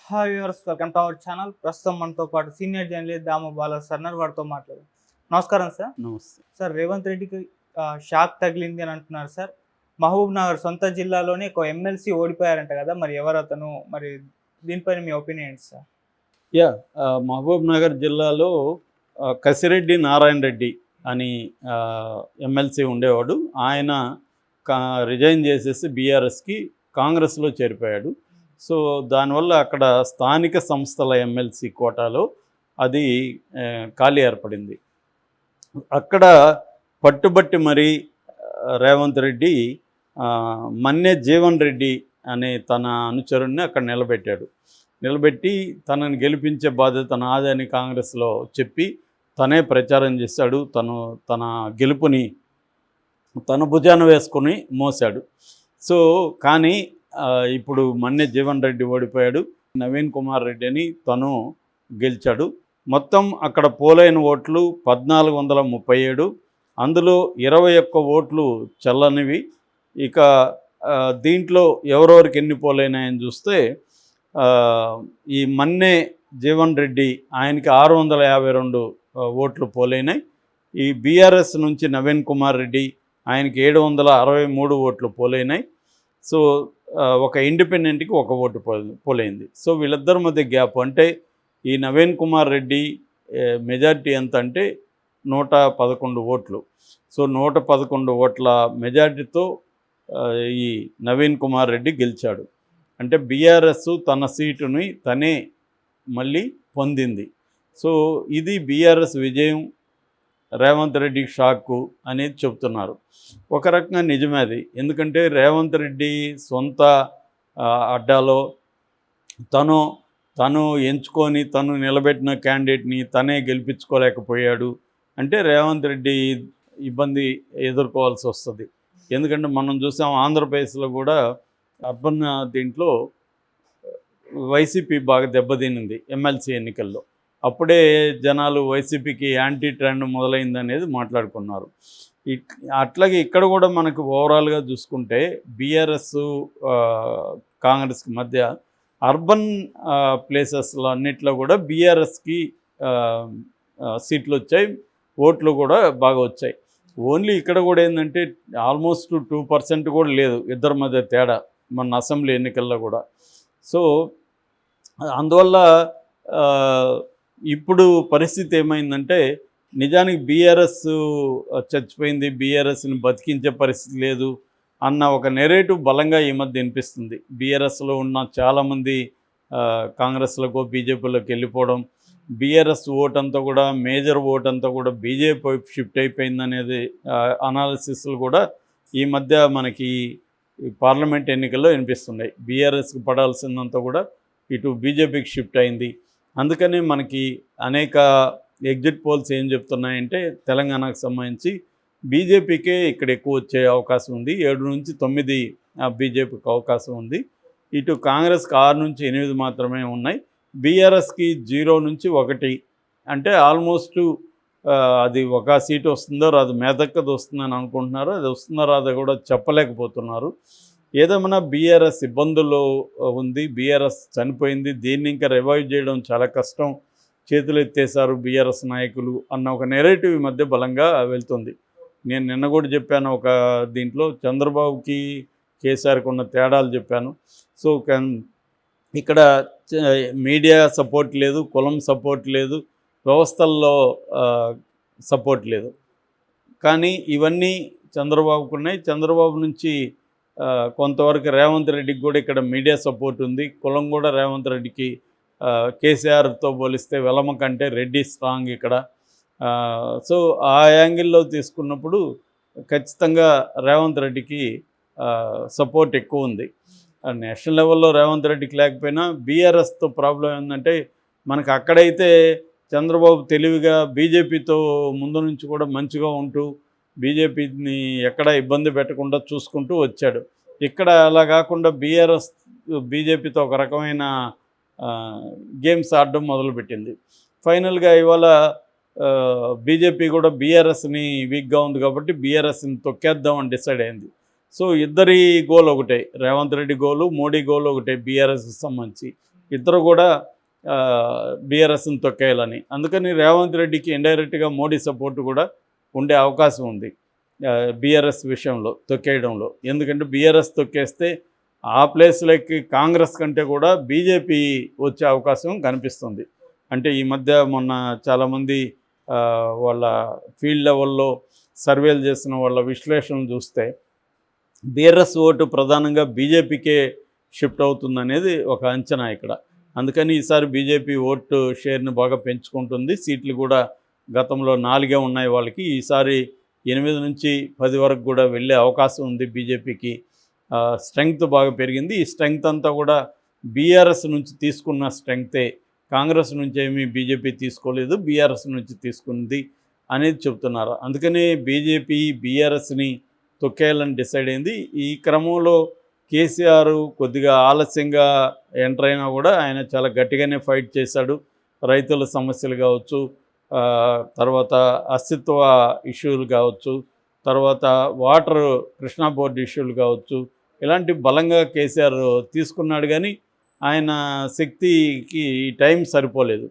Hi viewers, welcome to our channel. ప్రస్తుతం మనతో పాటు సీనియర్ జర్నలిస్ట్ దాము బాల సర్నర్ వారితో మాట్లాడారు. నమస్కారం సార్. నమస్తే. సార్, రేవంత్ రెడ్డికి షాక్ తగిలింది అని అంటున్నారు సార్. మహబూబ్ నగర్ సొంత జిల్లాలోనే ఒక ఎమ్మెల్సీ ఓడిపోయారంట కదా, మరి ఎవరు అతను? మరి దీనిపైన మీ ఒపీనియన్ ఏంటి సార్? మహబూబ్ నగర్ జిల్లాలో కసిరెడ్డి నారాయణ రెడ్డి అని ఎమ్మెల్సీ ఉండేవాడు. ఆయన రిజైన్ చేసేసి బీఆర్ఎస్కి కాంగ్రెస్లో చేరిపోయాడు. సో దానివల్ల అక్కడ స్థానిక సంస్థల ఎమ్మెల్సీ కోటాలో అది ఖాళీ ఏర్పడింది. అక్కడ పట్టుబట్టి మరి రేవంత్ రెడ్డి మన్నె జీవన్ రెడ్డి అనే తన అనుచరుణ్ణి అక్కడ నిలబెట్టి తనని గెలిపించే బాధ్యత నాదని కాంగ్రెస్లో చెప్పి తనే ప్రచారం చేశాడు. తన గెలుపుని తన భుజాన వేసుకొని మోసాడు. సో కానీ ఇప్పుడు మన్నె జీవన్ రెడ్డి ఓడిపోయాడు. నవీన్ కుమార్ రెడ్డి అని తను గెలిచాడు. మొత్తం అక్కడ పోలైన ఓట్లు 1437, అందులో 21 ఓట్లు చెల్లనివి. ఇక దీంట్లో ఎవరెవరికి ఎన్ని పోలైనాయని చూస్తే ఈ మన్నె జీవన్ రెడ్డి ఆయనకి 652 ఓట్లు పోలైనాయి. ఈ బీఆర్ఎస్ నుంచి నవీన్ కుమార్ రెడ్డి ఆయనకి 763 ఓట్లు పోలైనాయి. సో ఒక ఇండిపెండెంట్కి 1 ఓటు పోలైంది. సో వీళ్ళిద్దరి మధ్య గ్యాప్ అంటే ఈ నవీన్ కుమార్ రెడ్డి మెజార్టీ ఎంత అంటే 111 ఓట్లు. సో 111 ఓట్ల మెజార్టీతో ఈ నవీన్ కుమార్ రెడ్డి గెలిచాడు. అంటే బీఆర్ఎస్ తన సీటుని తనే మళ్ళీ పొందింది. సో ఇది బీఆర్ఎస్ విజయం, రేవంత్ రెడ్డి షాకు అనేది చెప్తున్నారు. ఒక రకంగా నిజమే అది. ఎందుకంటే రేవంత్ రెడ్డి సొంత అడ్డాలో తను ఎంచుకొని తను నిలబెట్టిన క్యాండిడేట్ని తనే గెలిపించుకోలేకపోయాడు అంటే రేవంత్ రెడ్డి ఇబ్బంది ఎదుర్కోవాల్సి వస్తుంది. ఎందుకంటే మనం చూసాం ఆంధ్రప్రదేశ్లో కూడా అర్బన్ దీంట్లో వైసీపీ బాగా దెబ్బతినింది ఎమ్మెల్సీ ఎన్నికల్లో. అప్పుడే జనాలు వైసీపీకి యాంటీ ట్రెండ్ మొదలైందనేది మాట్లాడుకున్నారు. అట్లాగే ఇక్కడ కూడా మనకు ఓవరాల్గా చూసుకుంటే బీఆర్ఎస్ కాంగ్రెస్కి మధ్య అర్బన్ ప్లేసెస్లో అన్నిట్లో కూడా బీఆర్ఎస్కి సీట్లు వచ్చాయి, ఓట్లు కూడా బాగా వచ్చాయి. ఓన్లీ ఇక్కడ కూడా ఏంటంటే ఆల్మోస్ట్ 2% కూడా లేదు ఇద్దరి మధ్య తేడా మన అసెంబ్లీ ఎన్నికల్లో కూడా. సో అందువల్ల ఇప్పుడు పరిస్థితి ఏమైందంటే నిజానికి బీఆర్ఎస్ చచ్చిపోయింది, బీఆర్ఎస్ని బతికించే పరిస్థితి లేదు అన్న ఒక నెరేటివ్ బలంగా ఈ మధ్య వినిపిస్తుంది. బీఆర్ఎస్లో ఉన్న చాలామంది కాంగ్రెస్లకు బీజేపీలోకి వెళ్ళిపోవడం, బీఆర్ఎస్ ఓట్ అంతా కూడా మేజర్ ఓట్ అంతా కూడా బీజేపీ వైపు షిఫ్ట్ అయిపోయిందనేది అనాలిసిస్లు కూడా ఈ మధ్య మనకి పార్లమెంట్ ఎన్నికల్లో వినిపిస్తున్నాయి. బీఆర్ఎస్కి పడాల్సిందంతా కూడా ఇటు బీజేపీకి షిఫ్ట్ అయింది. అందుకని మనకి అనేక ఎగ్జిట్ పోల్స్ ఏం చెప్తున్నాయంటే తెలంగాణకు సంబంధించి బీజేపీకే ఇక్కడ ఎక్కువ వచ్చే అవకాశం ఉంది. 7 నుంచి 9 బీజేపీకి అవకాశం ఉంది. ఇటు కాంగ్రెస్కి 6 నుంచి 8 మాత్రమే ఉన్నాయి. బీఆర్ఎస్కి 0 నుంచి 1 అంటే ఆల్మోస్ట్ అది ఒక సీటు వస్తుందో రాదు, మెదక్కది వస్తుందని అనుకుంటున్నారు. అది వస్తుందో రాదో కూడా చెప్పలేకపోతున్నారు. ఏదేమన్నా బీఆర్ఎస్ ఇబ్బందుల్లో ఉంది, బీఆర్ఎస్ చనిపోయింది, దీన్ని ఇంకా రివైవ్ చేయడం చాలా కష్టం, చేతులు ఎత్తేసారు బీఆర్ఎస్ నాయకులు అన్న ఒక నెరేటివ్ ఈ మధ్య బలంగా వెళ్తుంది. నేను నిన్న కూడా చెప్పాను, ఒక దీంట్లో చంద్రబాబుకి కేసీఆర్కి ఉన్న తేడాలు చెప్పాను. సో ఇక్కడ మీడియా సపోర్ట్ లేదు, కులం సపోర్ట్ లేదు, వ్యవస్థల్లో సపోర్ట్ లేదు. కానీ ఇవన్నీ చంద్రబాబుకు ఉన్నాయి. చంద్రబాబు నుంచి కొంతవరకు రేవంత్ రెడ్డికి కూడా ఇక్కడ మీడియా సపోర్ట్ ఉంది. కులం కూడా రేవంత్ రెడ్డికి కేసీఆర్తో పోలిస్తే వెలమ కంటే రెడ్డి స్ట్రాంగ్ ఇక్కడ. సో ఆ యాంగిల్లో తీసుకున్నప్పుడు ఖచ్చితంగా రేవంత్ రెడ్డికి సపోర్ట్ ఎక్కువ ఉంది. నేషనల్ లెవెల్లో రేవంత్ రెడ్డికి లేకపోయినా బీఆర్ఎస్తో ప్రాబ్లం ఏంటంటే మనకు అక్కడైతే చంద్రబాబు తెలివిగా బీజేపీతో ముందు నుంచి కూడా మంచిగా ఉంటూ బీజేపీని ఎక్కడ ఇబ్బంది పెట్టకుండా చూసుకుంటూ వచ్చాడు. ఇక్కడ అలా కాకుండా బీఆర్ఎస్ బీజేపీతో ఒక రకమైన గేమ్స్ ఆడడం మొదలుపెట్టింది. ఫైనల్గా ఇవాళ బీజేపీ కూడా బీఆర్ఎస్ని వీక్గా ఉంది కాబట్టి బీఆర్ఎస్ని తొక్కేద్దామని డిసైడ్ అయింది. సో ఇద్దరి గోల్ ఒకటే, రేవంత్ రెడ్డి గోలు, మోడీ గోలు ఒకటే బీఆర్ఎస్కి సంబంధించి. ఇద్దరు కూడా బీఆర్ఎస్ని తొక్కేయాలని. అందుకని రేవంత్ రెడ్డికి ఇండైరెక్ట్గా మోడీ సపోర్ట్ కూడా ఉండే అవకాశం ఉంది బీఆర్ఎస్ విషయంలో తొక్కేయడంలో. ఎందుకంటే బీఆర్ఎస్ తొక్కేస్తే ఆ ప్లేస్లకి కాంగ్రెస్ కంటే కూడా బీజేపీ వచ్చే అవకాశం కనిపిస్తుంది. అంటే ఈ మధ్య మొన్న చాలామంది వాళ్ళ ఫీల్డ్ లెవెల్లో సర్వేలు చేసిన వాళ్ళ విశ్లేషణలు చూస్తే బీఆర్ఎస్ ఓటు ప్రధానంగా బీజేపీకే షిఫ్ట్ అవుతుందనేది ఒక అంచనా ఇక్కడ. అందుకని ఈసారి బీజేపీ ఓటు షేర్ని బాగా పెంచుకుంటుంది. సీట్లు కూడా గతంలో 4 ఉన్నాయి వాళ్ళకి, ఈసారి 8 నుంచి 10 వరకు కూడా వెళ్ళే అవకాశం ఉంది బీజేపీకి. స్ట్రెంగ్త్ బాగా పెరిగింది. ఈ స్ట్రెంగ్త్ అంతా కూడా బీఆర్ఎస్ నుంచి తీసుకున్న స్ట్రెంగ్తే, కాంగ్రెస్ నుంచి ఏమీ బీజేపీ తీసుకోలేదు, బీఆర్ఎస్ నుంచి తీసుకుంది అనేది చెప్తున్నారు. అందుకని బీజేపీ బీఆర్ఎస్ని తొక్కేయాలని డిసైడ్ అయింది. ఈ క్రమంలో కేసీఆర్ కొద్దిగా ఆలస్యంగా ఎంటర్ అయినా కూడా ఆయన చాలా గట్టిగానే ఫైట్ చేశాడు. రైతుల సమస్యలు కావచ్చు, తర్వాత అస్తిత్వ ఇష్యూలు కావచ్చు, తర్వాత వాటర్ కృష్ణా బోర్డు ఇష్యూలు కావచ్చు, ఇలాంటి బలంగా కేసీఆర్ తీసుకున్నాడు. కానీ ఆయన శక్తికి టైం సరిపోలేదు.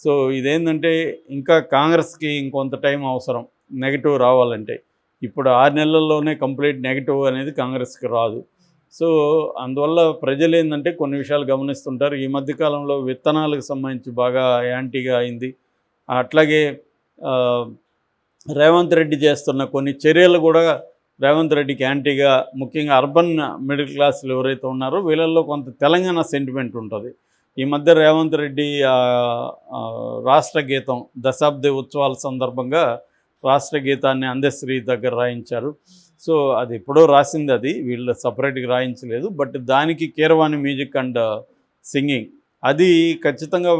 సో ఇదేంటంటే ఇంకా కాంగ్రెస్కి ఇంకొంత టైం అవసరం నెగిటివ్ రావాలంటే. ఇప్పుడు 6 నెలల్లోనే కంప్లీట్ నెగిటివ్ అనేది కాంగ్రెస్కి రాదు. సో అందువల్ల ప్రజలు ఏంటంటే కొన్ని విషయాలు గమనిస్తుంటారు. ఈ మధ్యకాలంలో విత్తనాలకు సంబంధించి బాగా యాంటీగా అయింది. అట్లాగే రేవంత్ రెడ్డి చేస్తున్న కొన్ని చర్యలు కూడా రేవంత్ రెడ్డికి యాంటీగా, ముఖ్యంగా అర్బన్ మిడిల్ క్లాసులు ఎవరైతే ఉన్నారో వీళ్ళల్లో కొంత తెలంగాణ సెంటిమెంట్ ఉంటుంది. ఈ మధ్య రేవంత్ రెడ్డి రాష్ట్ర గీతం దశాబ్ది ఉత్సవాల సందర్భంగా రాష్ట్ర గీతాన్ని అందశ్రీ దగ్గర రాయించారు. సో అది ఎప్పుడో రాసింది, అది వీళ్ళు సపరేట్గా రాయించలేదు. బట్ దానికి కీరవాణి మ్యూజిక్ అండ్ సింగింగ్ అది ఖచ్చితంగా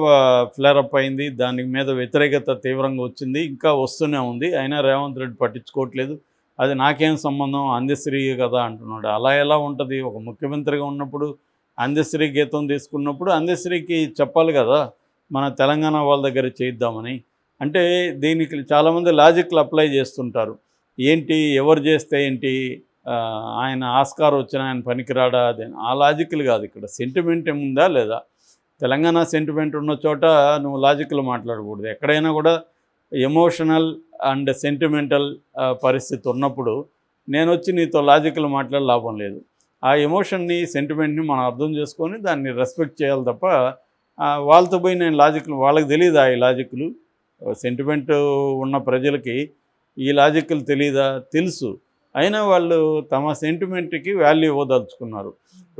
ఫ్లేరప్ అయింది. దాని మీద వ్యతిరేకత తీవ్రంగా వచ్చింది, ఇంకా వస్తూనే ఉంది. అయినా రేవంత్ రెడ్డి పట్టించుకోవట్లేదు. అది నాకేం సంబంధం, అందశ్రీ కదా అంటున్నాడు. అలా ఎలా ఉంటుంది? ఒక ముఖ్యమంత్రిగా ఉన్నప్పుడు అందశ్రీ గీతం తీసుకున్నప్పుడు అందశ్రీకి చెప్పాలి కదా, మన తెలంగాణ వాళ్ళ దగ్గర చేయిద్దామని. అంటే దీనికి చాలామంది లాజిక్లు అప్లై చేస్తుంటారు. ఏంటి, ఎవరు చేస్తే ఏంటి, ఆయన ఆస్కార్ వచ్చిన ఆయన పనికిరాడా, అదే ఆ లాజిక్లు కాదు. ఇక్కడ సెంటిమెంట్ ఏముందా లేదా? తెలంగాణ సెంటిమెంట్ ఉన్న చోట నువ్వు లాజిక్లు మాట్లాడకూడదు. ఎక్కడైనా కూడా ఎమోషనల్ అండ్ సెంటిమెంటల్ పరిస్థితి ఉన్నప్పుడు నేను వచ్చి నీతో లాజిక్లు మాట్లాడే లాభం లేదు. ఆ ఎమోషన్ని, సెంటిమెంట్ని మనం అర్థం చేసుకొని దాన్ని రెస్పెక్ట్ చేయాలి తప్ప వాళ్ళతో పోయి నేను లాజిక్లు, వాళ్ళకి తెలియదా ఈ లాజిక్లు? సెంటిమెంట్ ఉన్న ప్రజలకి ఈ లాజిక్లు తెలీదా? తెలుసు. అయినా వాళ్ళు తమ సెంటిమెంట్కి వాల్యూ ఇవ్వదలుచుకున్నారు.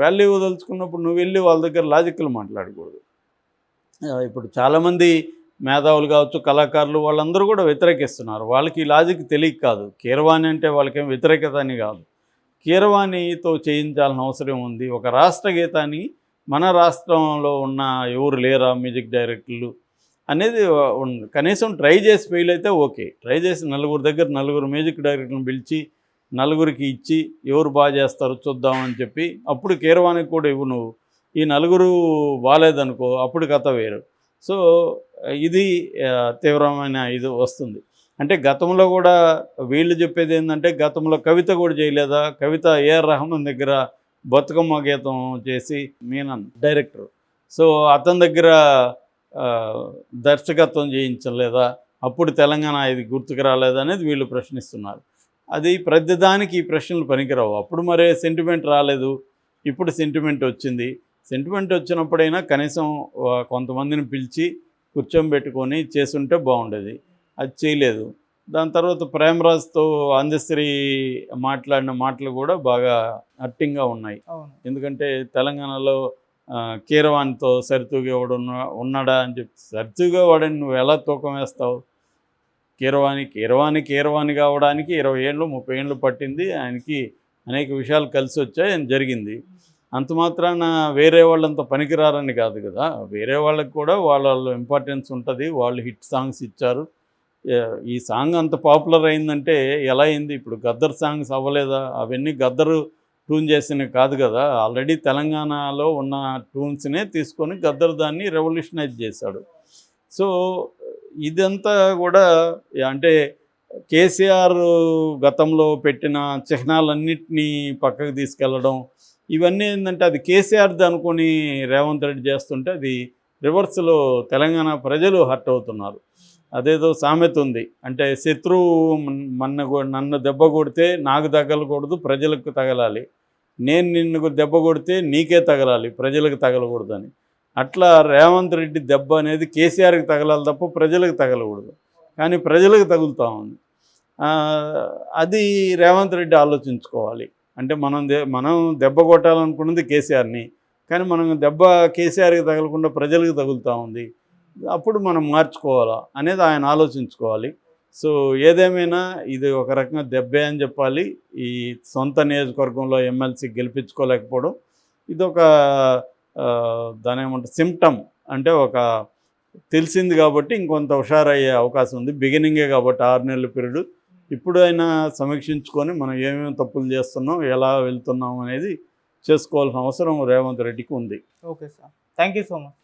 వాల్యూ ఇవ్వదలుచుకున్నప్పుడు నువ్వు వెళ్ళి వాళ్ళ దగ్గర లాజిక్లు మాట్లాడకూడదు. ఇప్పుడు చాలామంది మేధావులు కావచ్చు, కళాకారులు, వాళ్ళందరూ కూడా వ్యతిరేకిస్తున్నారు. వాళ్ళకి ఈ లాజిక్ తెలియక కాదు. కీరవాణి అంటే వాళ్ళకేం వ్యతిరేకత అని కాదు. కీరవాణితో చేయించాల్సిన అవసరం ఉంది. ఒక రాష్ట్ర గీతాన్ని మన రాష్ట్రంలో ఉన్న ఎవరు లేరా మ్యూజిక్ డైరెక్టర్లు అనేది కనీసం ట్రై చేసి ఫెయిల్ అయితే ఓకే. ట్రై చేసి నలుగురు మ్యూజిక్ డైరెక్టర్లను పిలిచి నలుగురికి ఇచ్చి ఎవరు బాగా చేస్తారో చూద్దామని చెప్పి అప్పుడు కీరవాణికి కూడా ఇవ్వు నువ్వు. ఈ నలుగురు బాగాలేదనుకో అప్పుడు కథ వేరు. సో ఇది తీవ్రమైన ఇది వస్తుంది. అంటే గతంలో కూడా వీళ్ళు చెప్పేది ఏంటంటే, గతంలో కవిత కూడా చేయలేదా? కవిత ఏఆర్ రెహమాన్ దగ్గర బతుకమ్మ గీతం చేసి, మీనన్ డైరెక్టర్, సో అతని దగ్గర దర్శకత్వం చేయించలేదా? అప్పుడు తెలంగాణ ఇది గుర్తుకు రాలేదా అనేది వీళ్ళు ప్రశ్నిస్తున్నారు. అది ప్రతిదానికి ఈ ప్రశ్నలు పనికిరావు. అప్పుడు మరే సెంటిమెంట్ రాలేదు, ఇప్పుడు సెంటిమెంట్ వచ్చింది. సెంటిమెంట్ వచ్చినప్పుడైనా కనీసం కొంతమందిని పిలిచి కూర్చోబెట్టుకొని చేసుంటే బాగుండేది. అది చేయలేదు. దాని తర్వాత ప్రేమరాజ్తో అందశ్రీ మాట్లాడిన మాటలు కూడా బాగా హర్టింగ్గా ఉన్నాయి. ఎందుకంటే తెలంగాణలో కీరవాణితో సరితూగా వాడు ఉన్నాడా అని చెప్పి, సరితూగా వాడని నువ్వు ఎలా తూకం వేస్తావు? కీరవాణి కావడానికి 20 ఏళ్ళు 30 ఏళ్ళు పట్టింది. ఆయనకి అనేక విషయాలు కలిసి వచ్చాయి, ఆయన జరిగింది. అంత మాత్రాన వేరే వాళ్ళంత పనికిరారని కాదు కదా. వేరే వాళ్ళకి కూడా వాళ్ళ ఇంపార్టెన్స్ ఉంటుంది. వాళ్ళు హిట్ సాంగ్స్ ఇచ్చారు. ఈ సాంగ్ అంత పాపులర్ అయిందంటే ఎలా అయింది? ఇప్పుడు గద్దర్ సాంగ్స్ అవ్వలేదా? అవన్నీ గద్దరు ట్యూన్ చేసినవి కాదు కదా. ఆల్రెడీ తెలంగాణలో ఉన్న ట్యూన్స్నే తీసుకొని గద్దర్ దాన్ని రెవల్యూషనైజ్ చేశాడు. సో ఇదంతా కూడా అంటే కేసీఆర్ గతంలో పెట్టిన చిహ్నాలన్నింటినీ పక్కకు తీసుకెళ్ళడం, ఇవన్నీ ఏంటంటే అది కేసీఆర్ది అనుకొని రేవంత్ రెడ్డి చేస్తుంటే అది రివర్స్లో తెలంగాణ ప్రజలు హర్ట్ అవుతున్నారు. అదేదో సామెత ఉంది, అంటే శత్రువు నన్ను దెబ్బ కొడితే నాకు తగలకూడదు, ప్రజలకు తగలాలి, నేను నిన్ను దెబ్బ కొడితే నీకే తగలాలి, ప్రజలకు తగలకూడదు అని. అట్లా రేవంత్ రెడ్డి దెబ్బ అనేది కేసీఆర్కి తగలాలి తప్ప ప్రజలకు తగలకూడదు, కానీ ప్రజలకు తగులుతూ ఉంది. అది రేవంత్ రెడ్డి ఆలోచించుకోవాలి. అంటే మనం దెబ్బ కొట్టాలనుకున్నది కేసీఆర్ని, కానీ మనం దెబ్బ కేసీఆర్కి తగలకుండా ప్రజలకు తగులుతూ ఉంది. అప్పుడు మనం మార్చుకోవాలా అనేది ఆయన ఆలోచించుకోవాలి. సో ఏదేమైనా ఇది ఒక రకంగా దెబ్బే అని చెప్పాలి. ఈ సొంత నియోజకవర్గంలో ఎమ్మెల్సీ గెలిపించుకోలేకపోవడం ఇదొక దాని ఏమంటారు సిమ్టమ్, అంటే ఒక తెలిసింది కాబట్టి ఇంకొంత హుషారయ్యే అవకాశం ఉంది. బిగినింగే కాబట్టి 6 నెలల పీరియడ్. ఇప్పుడు అయినా సమీక్షించుకొని మనం ఏమేమి తప్పులు చేస్తున్నాం, ఎలా వెళ్తున్నాం అనేది చేసుకోవాల్సిన అవసరం రేవంత్ రెడ్డికి ఉంది. Okay sir, thank you so much.